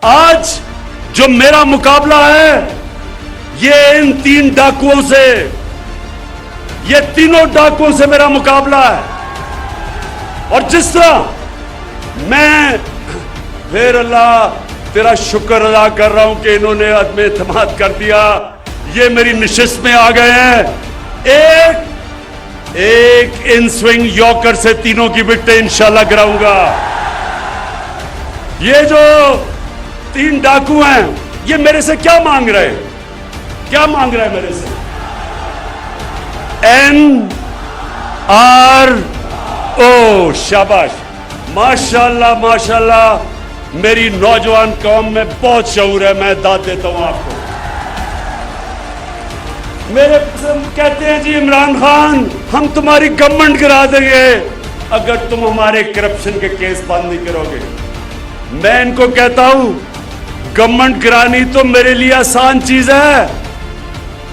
آج جو میرا مقابلہ ہے یہ ان 3 ڈاکوؤں سے، یہ تینوں ڈاکوؤں سے میرا مقابلہ ہے. اور جس طرح میں پھر اللہ تیرا شکر ادا کر رہا ہوں کہ انہوں نے عدم اعتماد کر دیا، یہ میری نشست میں آ گئے ہیں. ایک ان سوئنگ یارکر سے تینوں کی وکٹیں انشاءاللہ گراؤں گا. یہ جو 3 ڈاکو ہیں یہ میرے سے کیا مانگ رہے ہیں؟ کیا مانگ رہے ہیں میرے سے؟ NRO. شاباش، ماشاءاللہ ماشاءاللہ. میری نوجوان قوم میں بہت شعور ہے، میں داد دیتا ہوں آپ کو. میرے کہتے ہیں جی عمران خان ہم تمہاری گورنمنٹ گرا دیں گے اگر تم ہمارے کرپشن کے کیس بند نہیں کرو گے. میں ان کو کہتا ہوں گورنمنٹ گرانی تو میرے لیے آسان چیز ہے،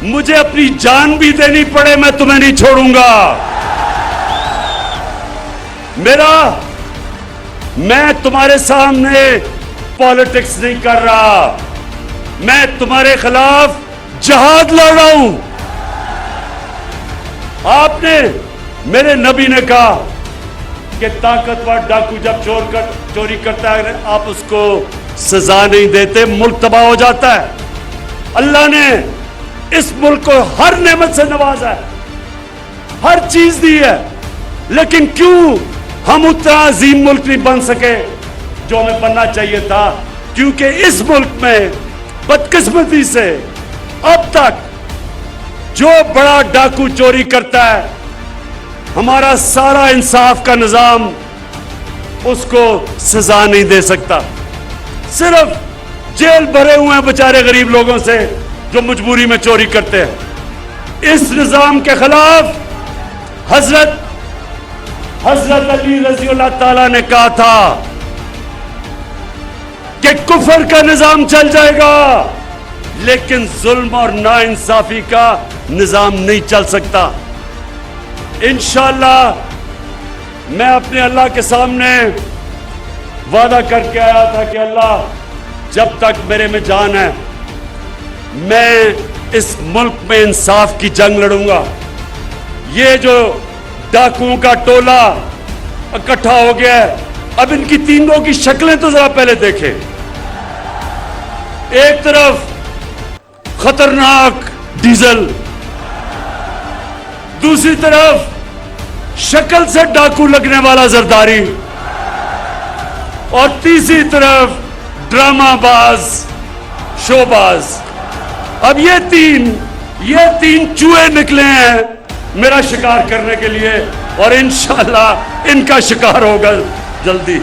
مجھے اپنی جان بھی دینی پڑے میں تمہیں نہیں چھوڑوں گا. میں تمہارے سامنے پالیٹکس نہیں کر رہا، میں تمہارے خلاف جہاد لڑ رہا ہوں. آپ نے، میرے نبی نے کہا کہ طاقتور ڈاکو جب چوری کرتا ہے آپ اس کو سزا نہیں دیتے، ملک تباہ ہو جاتا ہے. اللہ نے اس ملک کو ہر نعمت سے نوازا ہے، ہر چیز دی ہے، لیکن کیوں ہم اتنا عظیم ملک نہیں بن سکے جو ہمیں بننا چاہیے تھا؟ کیونکہ اس ملک میں بدقسمتی سے اب تک جو بڑا ڈاکو چوری کرتا ہے ہمارا سارا انصاف کا نظام اس کو سزا نہیں دے سکتا. صرف جیل بھرے ہوئے ہیں بیچارے غریب لوگوں سے جو مجبوری میں چوری کرتے ہیں. اس نظام کے خلاف حضرت علی رضی اللہ تعالیٰ نے کہا تھا کہ کفر کا نظام چل جائے گا لیکن ظلم اور ناانصافی کا نظام نہیں چل سکتا. انشاءاللہ میں اپنے اللہ کے سامنے وعدہ کر کے آیا تھا کہ اللہ جب تک میرے میں جان ہے میں اس ملک میں انصاف کی جنگ لڑوں گا. یہ جو ڈاکوؤں کا ٹولہ اکٹھا ہو گیا ہے، اب ان کی تینوں کی شکلیں تو ذرا پہلے دیکھیں. ایک طرف خطرناک ڈیزل، دوسری طرف شکل سے ڈاکو لگنے والا زرداری، اور تیسری طرف ڈرامہ باز، شو باز. اب یہ تین چوہے نکلے ہیں میرا شکار کرنے کے لیے، اور انشاءاللہ ان کا شکار ہوگا جلدی.